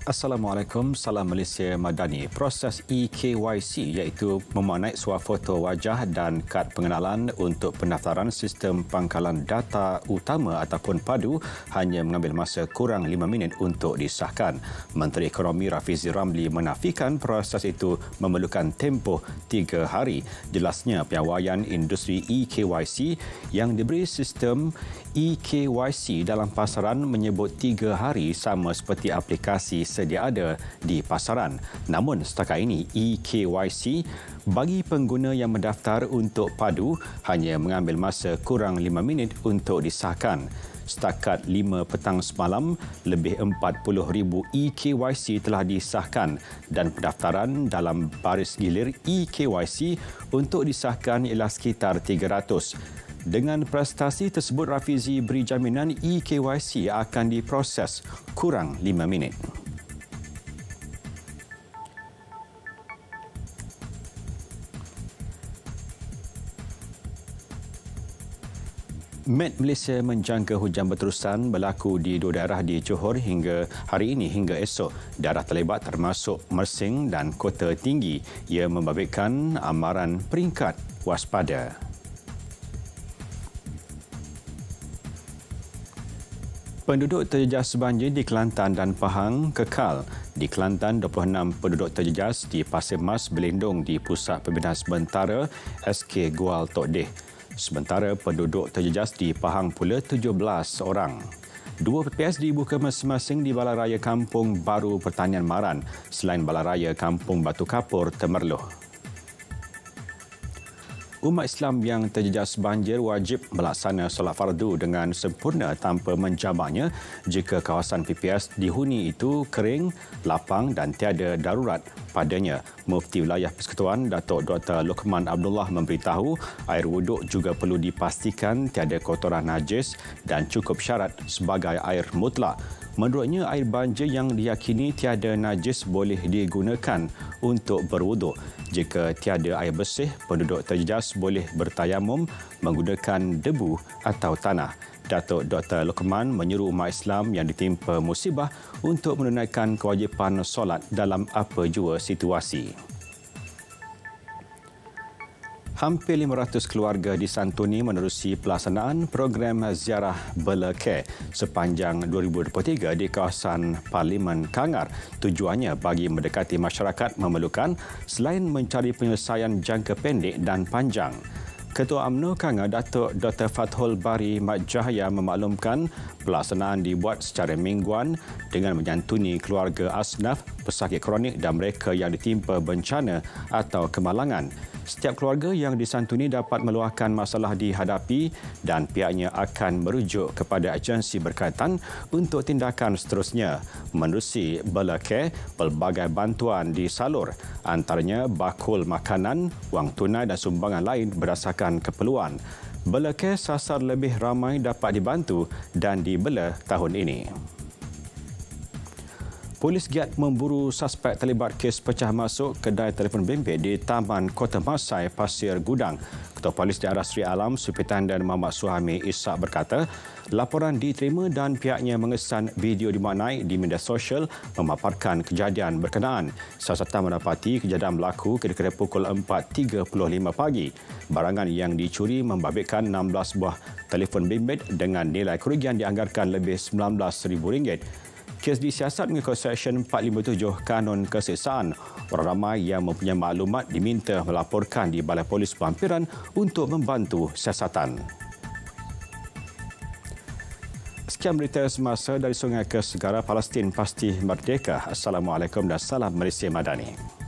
Assalamualaikum, salam Malaysia Madani. Proses eKYC iaitu memaknai suah foto wajah dan kad pengenalan untuk pendaftaran sistem pangkalan data utama ataupun PADU hanya mengambil masa kurang 5 minit untuk disahkan. Menteri Ekonomi Rafizi Ramli menafikan proses itu memerlukan tempoh 3 hari. Jelasnya piawaian industri eKYC yang diberi sistem eKYC dalam pasaran menyebut 3 hari sama seperti aplikasi sedia ada di pasaran. Namun setakat ini eKYC bagi pengguna yang mendaftar untuk PADU hanya mengambil masa kurang 5 minit untuk disahkan. Setakat 5 petang semalam, lebih 40,000 eKYC telah disahkan dan pendaftaran dalam baris gilir eKYC untuk disahkan ialah sekitar 300. Dengan prestasi tersebut, Rafizi beri jaminan eKYC akan diproses kurang 5 minit. Met Malaysia menjangka hujan berterusan berlaku di 2 daerah di Johor hingga hari ini hingga esok. Daerah terlibat termasuk Mersing dan Kota Tinggi. Ia membabitkan amaran peringkat waspada. Penduduk terjejas banjir di Kelantan dan Pahang kekal. Di Kelantan, 26 penduduk terjejas di Pasir Mas berlindung di Pusat Pembinaan Sementara SK Gual Tok Deh. Sementara penduduk terjejas di Pahang pula 17 orang. 2 PPS dibuka masing-masing di Balaraya Kampung Baru Pertanian Maran selain Balaraya Kampung Batu Kapur Temerloh. Umat Islam yang terjejas banjir wajib melaksana solat fardu dengan sempurna tanpa menjamaknya jika kawasan PPS dihuni itu kering, lapang dan tiada darurat padanya. Mufti Wilayah Persekutuan Datuk Dr. Luqman Abdullah memberitahu air wuduk juga perlu dipastikan tiada kotoran najis dan cukup syarat sebagai air mutlak. Menurutnya, air banjir yang diyakini tiada najis boleh digunakan untuk berwuduk. Jika tiada air bersih, penduduk terjejas boleh bertayamum menggunakan debu atau tanah. Datuk Dr. Luqman menyeru umat Islam yang ditimpa musibah untuk menunaikan kewajipan solat dalam apa jua situasi. Hampir 500 keluarga disantuni menerusi pelaksanaan program ziarah Bela Care sepanjang 2023 di kawasan Parlimen Kangar. Tujuannya bagi mendekati masyarakat memerlukan selain mencari penyelesaian jangka pendek dan panjang. Ketua UMNO Kangar, Datuk Dr. Fathul Bari Mat Jahaya memaklumkan pelaksanaan dibuat secara mingguan dengan menyantuni keluarga asnaf, pesakit kronik dan mereka yang ditimpa bencana atau kemalangan. Setiap keluarga yang disantuni dapat meluahkan masalah dihadapi dan pihaknya akan merujuk kepada agensi berkaitan untuk tindakan seterusnya. Menerusi Bela Care, pelbagai bantuan disalur, antaranya bakul makanan, wang tunai dan sumbangan lain berdasarkan keperluan. Bela Care sasar lebih ramai dapat dibantu dan dibela tahun ini. Polis giat memburu suspek terlibat kes pecah masuk kedai telefon bimbit di Taman Kota Masai, Pasir Gudang. Ketua Polis Daerah Seri Alam, Supritenden Muhammad Suhaimi Ishak berkata, laporan diterima dan pihaknya mengesan video dimaknai di media sosial memaparkan kejadian berkenaan. Siasatan mendapati kejadian berlaku kira-kira pukul 4.35 pagi. Barangan yang dicuri membabitkan 16 buah telefon bimbit dengan nilai kerugian dianggarkan lebih RM19,000. Kes disiasat mengikut Seksyen 457 Kanun Keseksaan. Orang ramai yang mempunyai maklumat diminta melaporkan di Balai Polis Berhampiran untuk membantu siasatan. Sekian berita semasa dari Sungai ke Segara. Palestin pasti merdeka. Assalamualaikum dan salam Malaysia Madani.